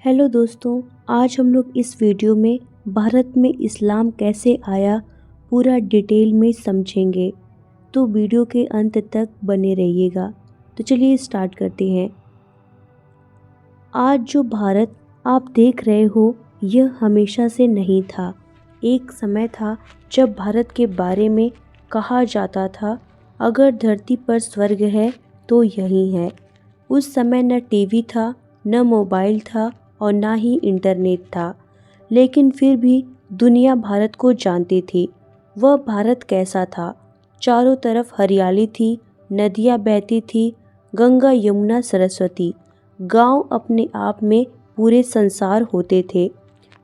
Hello दोस्तों, आज हम लोग इस वीडियो में भारत में इस्लाम कैसे आया पूरा डिटेल में समझेंगे। तो वीडियो के अंत तक बने रहिएगा। तो चलिए स्टार्ट करते हैं। आज जो भारत आप देख रहे हो यह हमेशा से नहीं था। एक समय था जब भारत के बारे में कहा जाता था अगर धरती पर स्वर्ग है तो यही है। उस समय न टीवी था, न मोबाइल था और ना ही इंटरनेट था, लेकिन फिर भी दुनिया भारत को जानती थी। वह भारत कैसा था? चारों तरफ हरियाली थी, नदियाँ बहती थी, गंगा यमुना सरस्वती। गांव अपने आप में पूरे संसार होते थे।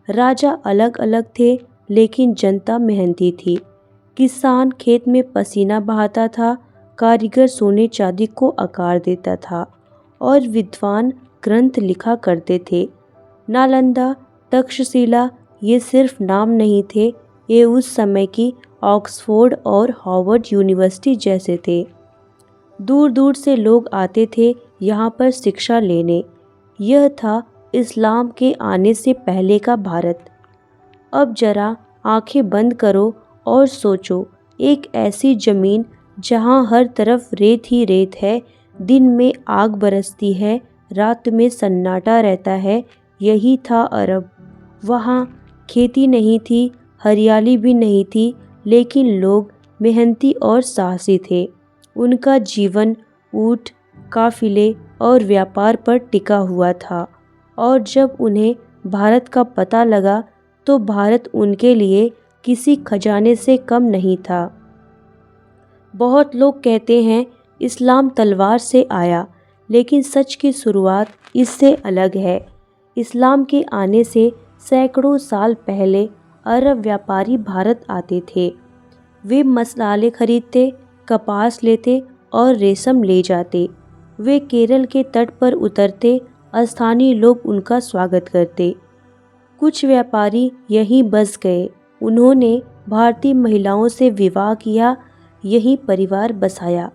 राजा अलग अलग थे लेकिन जनता मेहनती थी। किसान खेत में पसीना बहाता था, कारीगर सोने चांदी को आकार देता था और विद्वान ग्रंथ लिखा करते थे। नालंदा, तक्षशिला ये सिर्फ नाम नहीं थे, ये उस समय की ऑक्सफोर्ड और हार्वर्ड यूनिवर्सिटी जैसे थे। दूर दूर से लोग आते थे यहाँ पर शिक्षा लेने। यह था इस्लाम के आने से पहले का भारत। अब जरा आंखें बंद करो और सोचो, एक ऐसी ज़मीन जहाँ हर तरफ रेत ही रेत है, दिन में आग बरसती है, रात में सन्नाटा रहता है, यही था अरब। वहाँ खेती नहीं थी, हरियाली भी नहीं थी, लेकिन लोग मेहनती और साहसी थे। उनका जीवन ऊँट, काफिले और व्यापार पर टिका हुआ था। और जब उन्हें भारत का पता लगा तो भारत उनके लिए किसी खजाने से कम नहीं था। बहुत लोग कहते हैं इस्लाम तलवार से आया, लेकिन सच की शुरुआत इससे अलग है। इस्लाम के आने से सैकड़ों साल पहले अरब व्यापारी भारत आते थे। वे मसाले खरीदते, कपास लेते और रेशम ले जाते। वे केरल के तट पर उतरते, स्थानीय लोग उनका स्वागत करते। कुछ व्यापारी यहीं बस गए, उन्होंने भारतीय महिलाओं से विवाह किया, यही परिवार बसाया।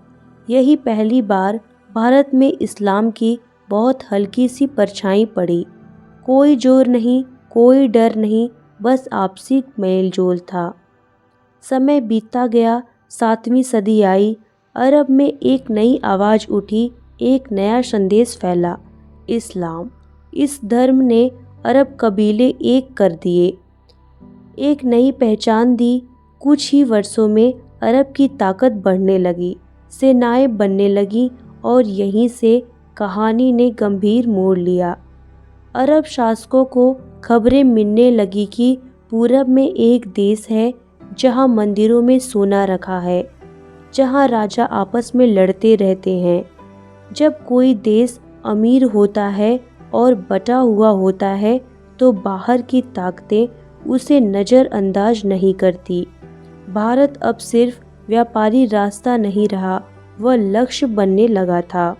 यही पहली बार भारत में इस्लाम की बहुत हल्की सी परछाई पड़ी। कोई जोर नहीं, कोई डर नहीं, बस आपसी मेल जोल था। समय बीतता गया, 7वीं सदी आई। अरब में एक नई आवाज़ उठी, एक नया संदेश फैला, इस्लाम। इस धर्म ने अरब कबीले एक कर दिए, एक नई पहचान दी। कुछ ही वर्षों में अरब की ताकत बढ़ने लगी, सेनाएं बनने लगीं और यहीं से कहानी ने गंभीर मोड़ लिया। अरब शासकों को खबरें मिलने लगी कि पूरब में एक देश है जहां मंदिरों में सोना रखा है, जहां राजा आपस में लड़ते रहते हैं। जब कोई देश अमीर होता है और बटा हुआ होता है तो बाहर की ताकतें उसे नज़रअंदाज नहीं करती। भारत अब सिर्फ व्यापारी रास्ता नहीं रहा, वह लक्ष्य बनने लगा था।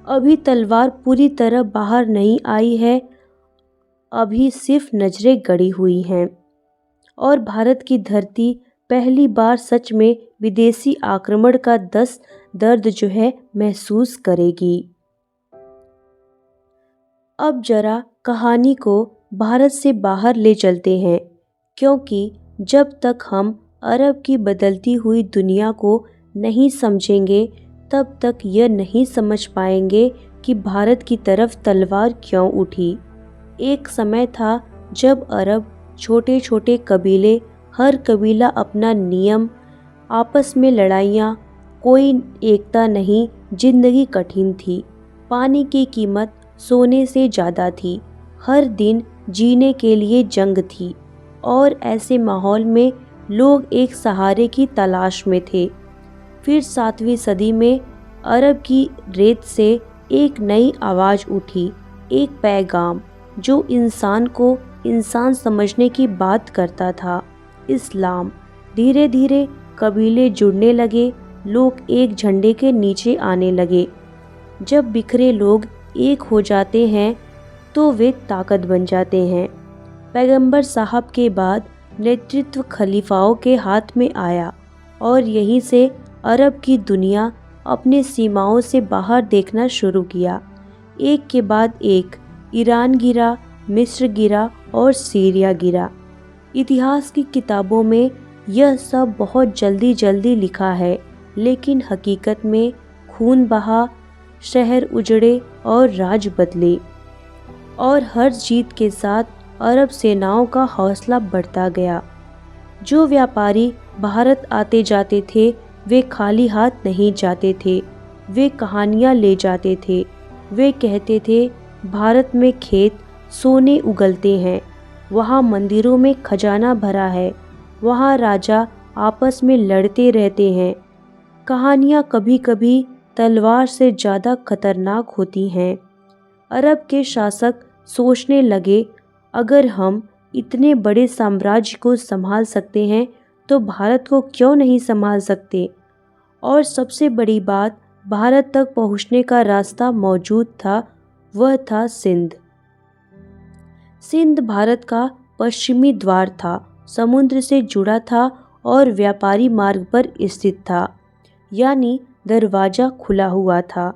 अभी तलवार पूरी तरह बाहर नहीं आई है, अभी सिर्फ नजरें गड़ी हुई हैं और भारत की धरती पहली बार सच में विदेशी आक्रमण का दर्द जो है महसूस करेगी। अब जरा कहानी को भारत से बाहर ले चलते हैं, क्योंकि जब तक हम अरब की बदलती हुई दुनिया को नहीं समझेंगे तब तक यह नहीं समझ पाएंगे कि भारत की तरफ तलवार क्यों उठी। एक समय था जब अरब छोटे छोटे कबीले, हर कबीला अपना नियम, आपस में लड़ाइयाँ, कोई एकता नहीं, जिंदगी कठिन थी। पानी की कीमत सोने से ज़्यादा थी, हर दिन जीने के लिए जंग थी और ऐसे माहौल में लोग एक सहारे की तलाश में थे। फिर 7वीं सदी में अरब की रेत से एक नई आवाज़ उठी, एक पैगाम जो इंसान को इंसान समझने की बात करता था, इस्लाम। धीरे धीरे कबीले जुड़ने लगे, लोग एक झंडे के नीचे आने लगे। जब बिखरे लोग एक हो जाते हैं तो वे ताकत बन जाते हैं। पैगंबर साहब के बाद नेतृत्व खलीफाओं के हाथ में आया और यहीं से अरब की दुनिया अपने सीमाओं से बाहर देखना शुरू किया। एक के बाद एक ईरान गिरा, मिस्र गिरा और सीरिया गिरा। इतिहास की किताबों में यह सब बहुत जल्दी जल्दी लिखा है, लेकिन हकीकत में खून बहा, शहर उजड़े और राज बदले। और हर जीत के साथ अरब सेनाओं का हौसला बढ़ता गया। जो व्यापारी भारत आते जाते थे वे खाली हाथ नहीं जाते थे, वे कहानियाँ ले जाते थे। वे कहते थे भारत में खेत सोने उगलते हैं, वहाँ मंदिरों में खजाना भरा है, वहाँ राजा आपस में लड़ते रहते हैं। कहानियाँ कभी कभी तलवार से ज़्यादा खतरनाक होती हैं। अरब के शासक सोचने लगे, अगर हम इतने बड़े साम्राज्य को संभाल सकते हैं तो भारत को क्यों नहीं संभाल सकते। और सबसे बड़ी बात, भारत तक पहुंचने का रास्ता मौजूद था, वह था सिंध। सिंध भारत का पश्चिमी द्वार था, समुद्र से जुड़ा था और व्यापारी मार्ग पर स्थित था, यानी दरवाज़ा खुला हुआ था।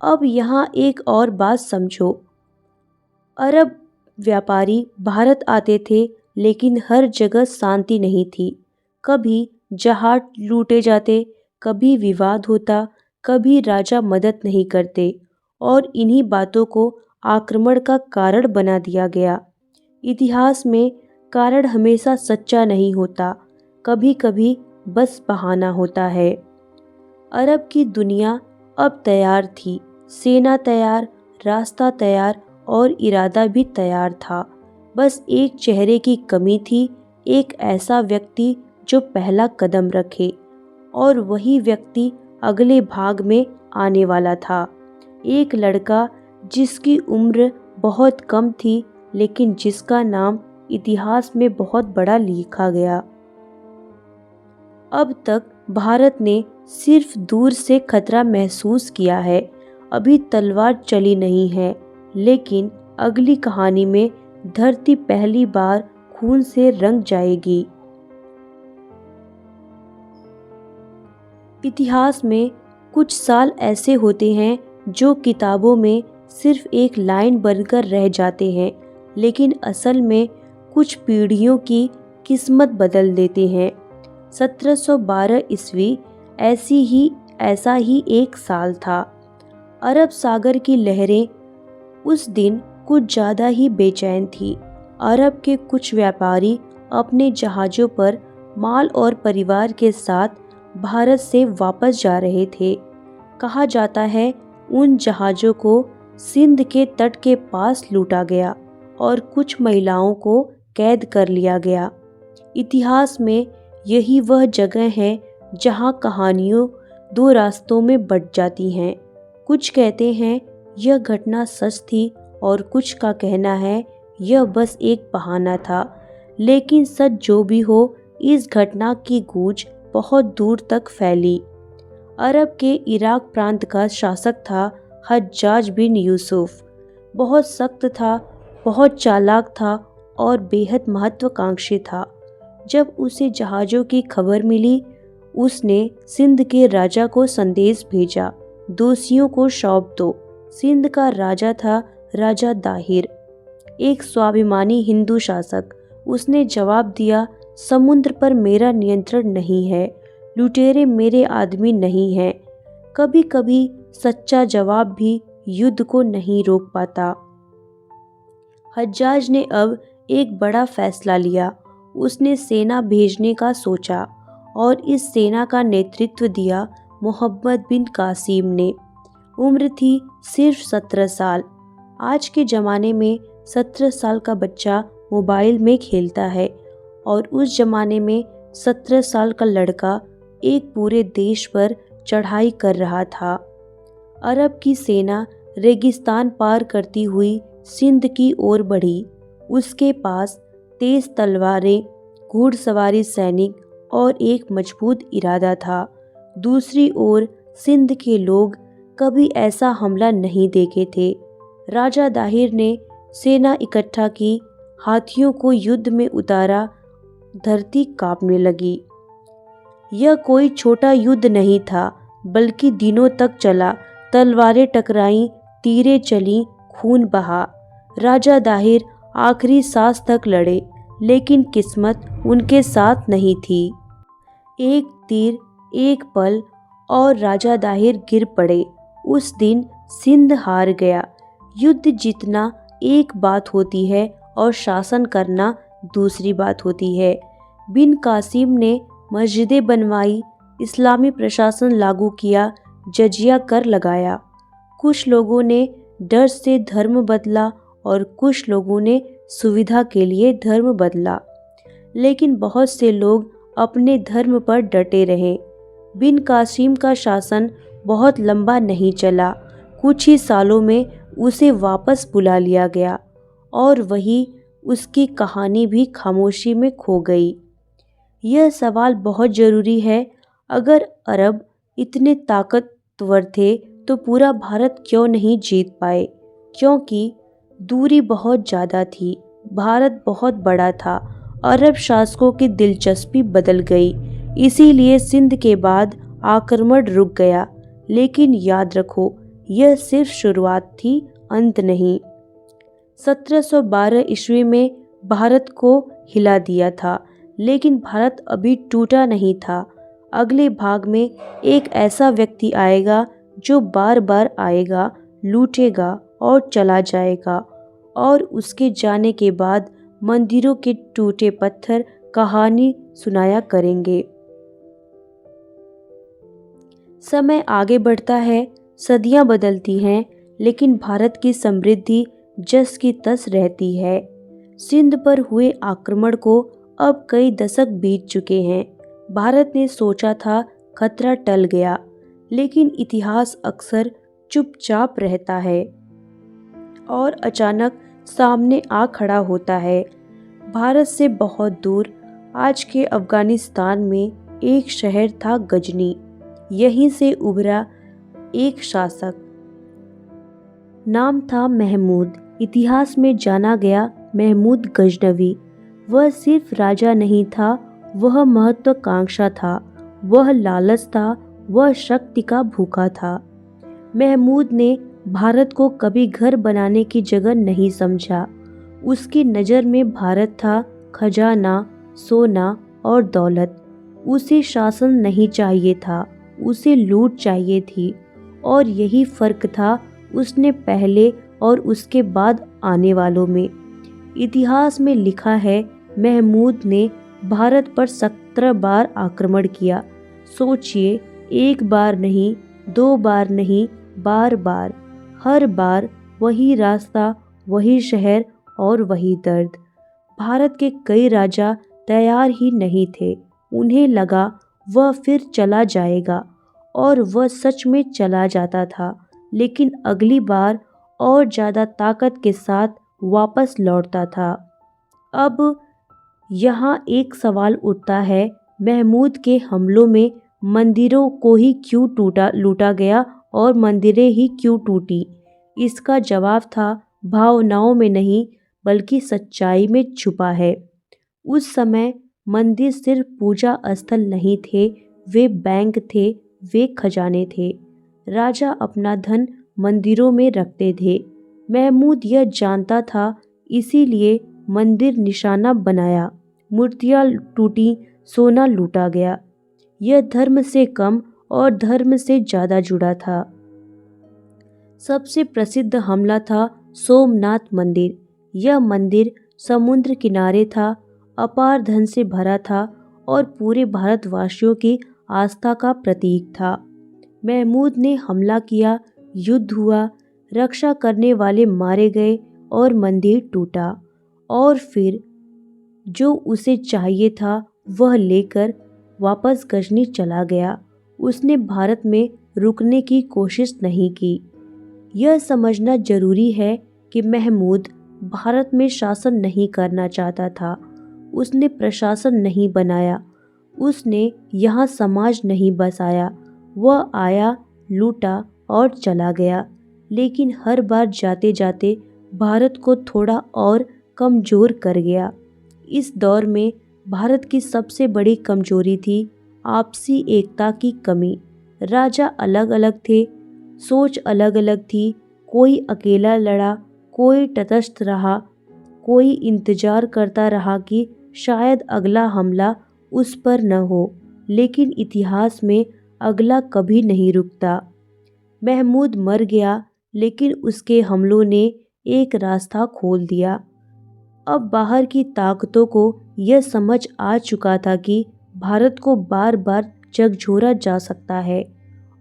अब यहाँ एक और बात समझो, अरब व्यापारी भारत आते थे, लेकिन हर जगह शांति नहीं थी। कभी जहाज लूटे जाते, कभी विवाद होता, कभी राजा मदद नहीं करते, और इन्हीं बातों को आक्रमण का कारण बना दिया गया। इतिहास में कारण हमेशा सच्चा नहीं होता, कभी कभी बस बहाना होता है। अरब की दुनिया अब तैयार थी, सेना तैयार, रास्ता तैयार और इरादा भी तैयार था। बस एक चेहरे की कमी थी, एक ऐसा व्यक्ति जो पहला कदम रखे, और वही व्यक्ति अगले भाग में आने वाला था। एक लड़का जिसकी उम्र बहुत कम थी, लेकिन जिसका नाम इतिहास में बहुत बड़ा लिखा गया। अब तक भारत ने सिर्फ दूर से खतरा महसूस किया है, अभी तलवार चली नहीं है, लेकिन अगली कहानी में धरती पहली बार खून से रंग जाएगी। इतिहास में कुछ साल ऐसे होते हैं जो किताबों में सिर्फ एक लाइन बनकर रह जाते हैं, लेकिन असल में कुछ पीढ़ियों की किस्मत बदल देते हैं। 1712 ईस्वी ऐसा ही एक साल था। अरब सागर की लहरें उस दिन कुछ ज़्यादा ही बेचैन थी। अरब के कुछ व्यापारी अपने जहाज़ों पर माल और परिवार के साथ भारत से वापस जा रहे थे। कहा जाता है उन जहाज़ों को सिंध के तट के पास लूटा गया और कुछ महिलाओं को कैद कर लिया गया। इतिहास में यही वह जगह है जहां कहानियों दो रास्तों में बंट जाती हैं। कुछ कहते हैं यह घटना सच थी और कुछ का कहना है यह बस एक बहाना था। लेकिन सच जो भी हो, इस घटना की गूंज बहुत दूर तक फैली। अरब के इराक प्रांत का शासक था हज्जाज बिन यूसुफ। बहुत सख्त था, बहुत चालाक था और बेहद महत्वाकांक्षी था। जब उसे जहाज़ों की खबर मिली, उसने सिंध के राजा को संदेश भेजा, दोषियों को सौंप दो। सिंध का राजा था राजा दाहिर, एक स्वाभिमानी हिंदू शासक। उसने जवाब दिया, समुद्र पर मेरा नियंत्रण नहीं है, लुटेरे मेरे आदमी नहीं हैं। कभी कभी सच्चा जवाब भी युद्ध को नहीं रोक पाता। हज्जाज ने अब एक बड़ा फैसला लिया। उसने सेना भेजने का सोचा और इस सेना का नेतृत्व दिया मोहम्मद बिन कासिम ने। उम्र थी सिर्फ 17 साल। आज के ज़माने में 17 साल का बच्चा मोबाइल में खेलता है और उस ज़माने में 17 साल का लड़का एक पूरे देश पर चढ़ाई कर रहा था। अरब की सेना रेगिस्तान पार करती हुई सिंध की ओर बढ़ी। उसके पास तेज तलवारें, घुड़सवारी सैनिक और एक मजबूत इरादा था। दूसरी ओर सिंध के लोग कभी ऐसा हमला नहीं देखे थे। राजा दाहिर ने सेना इकट्ठा की, हाथियों को युद्ध में उतारा, धरती कांपने लगी। यह कोई छोटा युद्ध नहीं था, बल्कि दिनों तक चला। तलवारें टकराईं, तीरें चलीं, खून बहा। राजा दाहिर आखिरी सांस तक लड़े, लेकिन किस्मत उनके साथ नहीं थी। एक तीर, एक पल और राजा दाहिर गिर पड़े। उस दिन सिंध हार गया। युद्ध जीतना एक बात होती है और शासन करना दूसरी बात होती है। बिन कासिम ने मस्जिदें बनवाई, इस्लामी प्रशासन लागू किया, जजिया कर लगाया। कुछ लोगों ने डर से धर्म बदला और कुछ लोगों ने सुविधा के लिए धर्म बदला, लेकिन बहुत से लोग अपने धर्म पर डटे रहे। बिन कासिम का शासन बहुत लंबा नहीं चला। कुछ ही सालों में उसे वापस बुला लिया गया और वही उसकी कहानी भी खामोशी में खो गई। यह सवाल बहुत ज़रूरी है, अगर अरब इतने ताकतवर थे तो पूरा भारत क्यों नहीं जीत पाए? क्योंकि दूरी बहुत ज़्यादा थी, भारत बहुत बड़ा था। अरब शासकों की दिलचस्पी बदल गई, इसीलिए सिंध के बाद आक्रमण रुक गया। लेकिन याद रखो, यह सिर्फ शुरुआत थी, अंत नहीं। 1712 ईस्वी में भारत को हिला दिया था, लेकिन भारत अभी टूटा नहीं था। अगले भाग में एक ऐसा व्यक्ति आएगा जो बार बार आएगा, लूटेगा और चला जाएगा, और उसके जाने के बाद मंदिरों के टूटे पत्थर कहानी सुनाया करेंगे। समय आगे बढ़ता है, सदियां बदलती हैं, लेकिन भारत की समृद्धि जस की तस रहती है। सिंध पर हुए आक्रमण को अब कई दशक बीत चुके हैं। भारत ने सोचा था खतरा टल गया, लेकिन इतिहास अक्सर चुपचाप रहता है और अचानक सामने आ खड़ा होता है। भारत से बहुत दूर आज के अफगानिस्तान में एक शहर था गजनी। यहीं से उभरा एक शासक, नाम था महमूद। इतिहास में जाना गया महमूद गजनवी। वह सिर्फ राजा नहीं था, वह महत्वाकांक्षा था, वह लालच था, वह शक्ति का भूखा था। महमूद ने भारत को कभी घर बनाने की जगह नहीं समझा। उसकी नज़र में भारत था खजाना, सोना और दौलत। उसे शासन नहीं चाहिए था, उसे लूट चाहिए थी। और यही फर्क था उसने पहले और उसके बाद आने वालों में। इतिहास में लिखा है, महमूद ने भारत पर 17 बार आक्रमण किया। सोचिए, एक बार नहीं, 2 बार नहीं, बार बार। हर बार वही रास्ता, वही शहर और वही दर्द। भारत के कई राजा तैयार ही नहीं थे। उन्हें लगा वह फिर चला जाएगा, और वह सच में चला जाता था, लेकिन अगली बार और ज़्यादा ताकत के साथ वापस लौटता था। अब यहाँ एक सवाल उठता है, महमूद के हमलों में मंदिरों को ही क्यों लूटा गया और मंदिरें ही क्यों टूटी? इसका जवाब था, भावनाओं में नहीं बल्कि सच्चाई में छुपा है। उस समय मंदिर सिर्फ पूजा स्थल नहीं थे, वे बैंक थे, वे खजाने थे। राजा अपना धन मंदिरों में रखते थे। महमूद यह जानता था, इसीलिए मंदिर निशाना बनाया, मूर्तियाँ टूटी, सोना लूटा गया। यह धर्म से कम और धर्म से ज़्यादा जुड़ा था। सबसे प्रसिद्ध हमला था सोमनाथ मंदिर। यह मंदिर समुद्र किनारे था, अपार धन से भरा था और पूरे भारतवासियों की आस्था का प्रतीक था। महमूद ने हमला किया, युद्ध हुआ, रक्षा करने वाले मारे गए और मंदिर टूटा। और फिर जो उसे चाहिए था वह लेकर वापस गजनी चला गया। उसने भारत में रुकने की कोशिश नहीं की। यह समझना जरूरी है कि महमूद भारत में शासन नहीं करना चाहता था। उसने प्रशासन नहीं बनाया, उसने यहाँ समाज नहीं बसाया। वह आया, लूटा और चला गया, लेकिन हर बार जाते जाते भारत को थोड़ा और कमज़ोर कर गया। इस दौर में भारत की सबसे बड़ी कमजोरी थी आपसी एकता की कमी। राजा अलग अलग थे, सोच अलग अलग थी। कोई अकेला लड़ा, कोई तटस्थ रहा, कोई इंतजार करता रहा कि शायद अगला हमला उस पर न हो, लेकिन इतिहास में अगला कभी नहीं रुकता। महमूद मर गया, लेकिन उसके हमलों ने एक रास्ता खोल दिया। अब बाहर की ताकतों को यह समझ आ चुका था कि भारत को बार बार झकझोरा जा सकता है,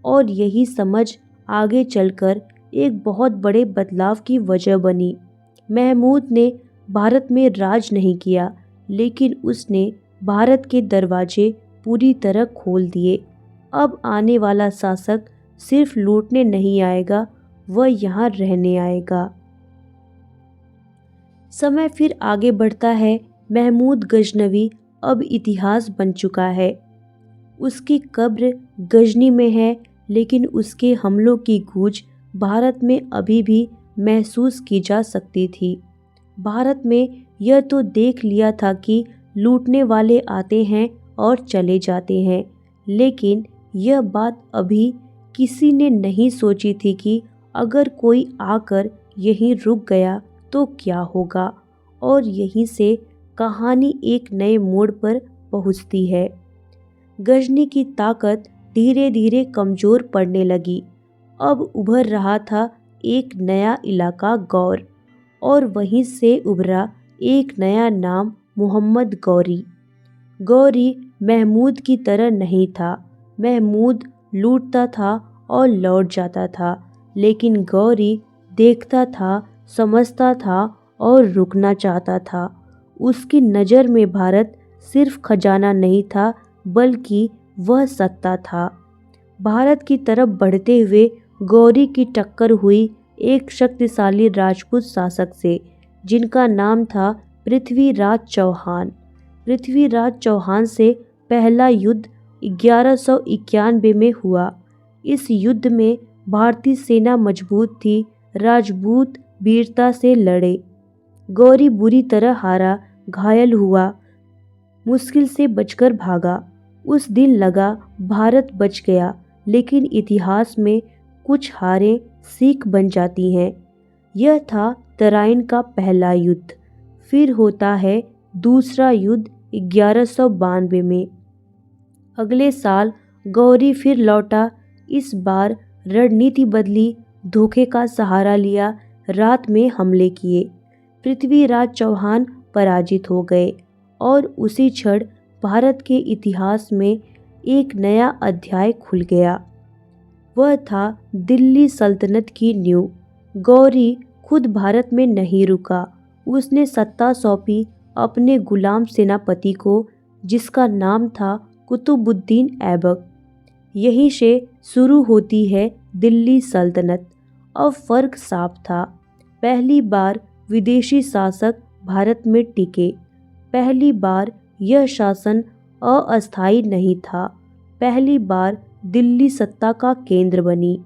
और यही समझ आगे चलकर एक बहुत बड़े बदलाव की वजह बनी। महमूद ने भारत में राज नहीं किया, लेकिन उसने भारत के दरवाजे पूरी तरह खोल दिए। अब आने वाला शासक सिर्फ लूटने नहीं आएगा, वह यहाँ रहने आएगा। समय फिर आगे बढ़ता है। महमूद गजनवी अब इतिहास बन चुका है। उसकी कब्र गजनी में है, लेकिन उसके हमलों की गूंज भारत में अभी भी महसूस की जा सकती थी। भारत में यह तो देख लिया था कि लूटने वाले आते हैं और चले जाते हैं, लेकिन यह बात अभी किसी ने नहीं सोची थी कि अगर कोई आकर यहीं रुक गया तो क्या होगा, और यहीं से कहानी एक नए मोड़ पर पहुंचती है। गजनी की ताकत धीरे धीरे कमज़ोर पड़ने लगी। अब उभर रहा था एक नया इलाका गौर, और वहीं से उभरा एक नया नाम मोहम्मद गौरी। गौरी महमूद की तरह नहीं था। महमूद लूटता था और लौट जाता था, लेकिन गौरी देखता था, समझता था और रुकना चाहता था। उसकी नज़र में भारत सिर्फ खजाना नहीं था, बल्कि वह सत्ता था। भारत की तरफ बढ़ते हुए गौरी की टक्कर हुई एक शक्तिशाली राजपूत शासक से, जिनका नाम था पृथ्वीराज चौहान। पृथ्वीराज चौहान से पहला युद्ध 1191 में हुआ। इस युद्ध में भारतीय सेना मजबूत थी, राजपूत वीरता से लड़े। गौरी बुरी तरह हारा, घायल हुआ, मुश्किल से बचकर भागा। उस दिन लगा भारत बच गया, लेकिन इतिहास में कुछ हारें सीख बन जाती हैं। यह था तराइन का पहला युद्ध। फिर होता है दूसरा युद्ध 1192 में। अगले साल गौरी फिर लौटा। इस बार रणनीति बदली, धोखे का सहारा लिया, रात में हमले किए। पृथ्वीराज चौहान पराजित हो गए, और उसी क्षण भारत के इतिहास में एक नया अध्याय खुल गया। वह था दिल्ली सल्तनत की नींव। गौरी खुद भारत में नहीं रुका। उसने सत्ता सौंपी अपने गुलाम सेनापति को, जिसका नाम था कुतुबुद्दीन ऐबक। यहीं से शुरू होती है दिल्ली सल्तनत। अब फर्क साफ था। पहली बार विदेशी शासक भारत में टिके। पहली बार यह शासन अस्थायी नहीं था। पहली बार दिल्ली सत्ता का केंद्र बनी।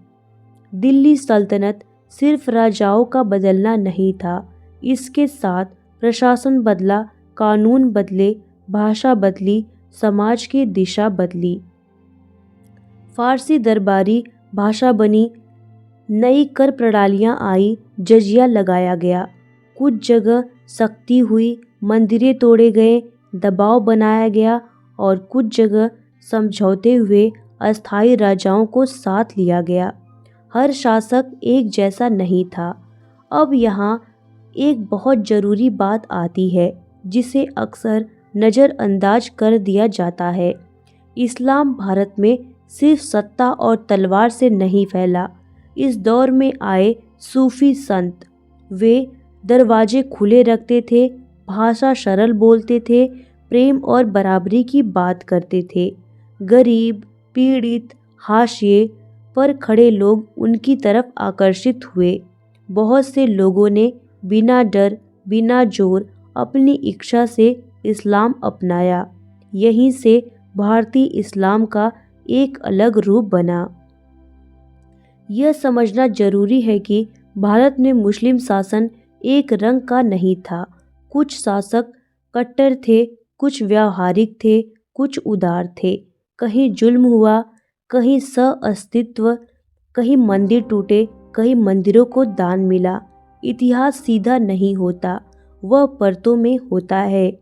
दिल्ली सल्तनत सिर्फ राजाओं का बदलना नहीं था, इसके साथ प्रशासन बदला, कानून बदले, भाषा बदली, समाज की दिशा बदली। फारसी दरबारी भाषा बनी, नई कर प्रणालियाँ आई, जजिया लगाया गया। कुछ जगह सख्ती हुई, मंदिरें तोड़े गए, दबाव बनाया गया, और कुछ जगह समझौते हुए अस्थायी राजाओं को साथ लिया गया। हर शासक एक जैसा नहीं था। अब यहाँ एक बहुत ज़रूरी बात आती है, जिसे अक्सर नज़रअंदाज कर दिया जाता है। इस्लाम भारत में सिर्फ सत्ता और तलवार से नहीं फैला। इस दौर में आए सूफी संत, वे दरवाजे खुले रखते थे, भाषा सरल बोलते थे, प्रेम और बराबरी की बात करते थे। गरीब, पीड़ित, हाशिए पर खड़े लोग उनकी तरफ आकर्षित हुए। बहुत से लोगों ने बिना डर, बिना जोर, अपनी इच्छा से इस्लाम अपनाया। यहीं से भारतीय इस्लाम का एक अलग रूप बना। यह समझना जरूरी है कि भारत में मुस्लिम शासन एक रंग का नहीं था। कुछ शासक कट्टर थे, कुछ व्यावहारिक थे, कुछ उदार थे। कहीं जुल्म हुआ, कहीं सह अस्तित्व, कहीं मंदिर टूटे, कहीं मंदिरों को दान मिला। इतिहास सीधा नहीं होता, वह परतों में होता है।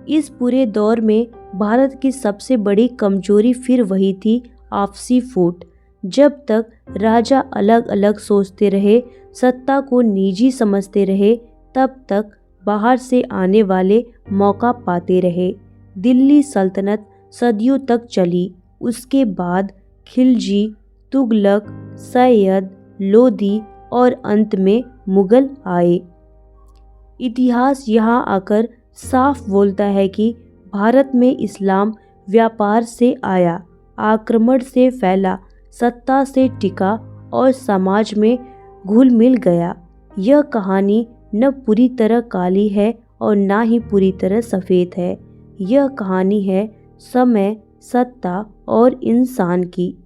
इस पूरे दौर में भारत की सबसे बड़ी कमजोरी फिर वही थी, आपसी फूट। जब तक राजा अलग अलग सोचते रहे, सत्ता को निजी समझते रहे, तब तक बाहर से आने वाले मौका पाते रहे। दिल्ली सल्तनत सदियों तक चली, उसके बाद खिलजी, तुगलक, सैयद, लोधी और अंत में मुगल आए। इतिहास यहाँ आकर साफ बोलता है कि भारत में इस्लाम व्यापार से आया, आक्रमण से फैला, सत्ता से टिका और समाज में घुल मिल गया। यह कहानी न पूरी तरह काली है और ना ही पूरी तरह सफ़ेद है। यह कहानी है समय, सत्ता और इंसान की।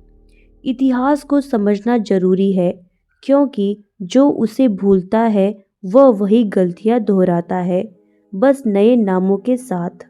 इतिहास को समझना जरूरी है, क्योंकि जो उसे भूलता है वह वही गलतियां दोहराता है, बस नए नामों के साथ।